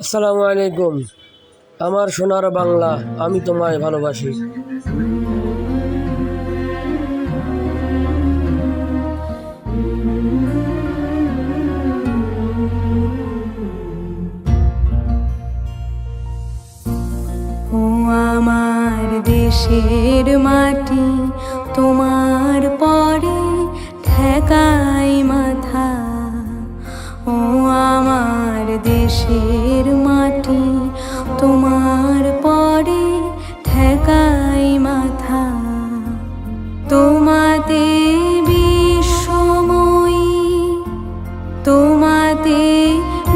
আসসালামু আলাইকুম। আমার সোনার বাংলা, আমি তোমায় ভালোবাসি। ও আমার দেশের মাটি, তোমার পরে ঠেকাই মাথা। ও আমার দেশের মাটি, তোমার পরে ঠেকাই মাথা। তোমাতে বিশ্বময়ী, তোমাতে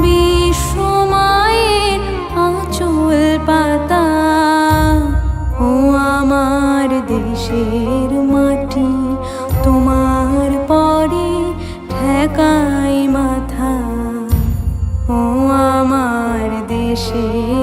বিশ্বমায়ের আঁচল পাতা। ও আমার দেশের মাটি, তোমার পরে ঠেকাই মাথা। ও আমার দেশের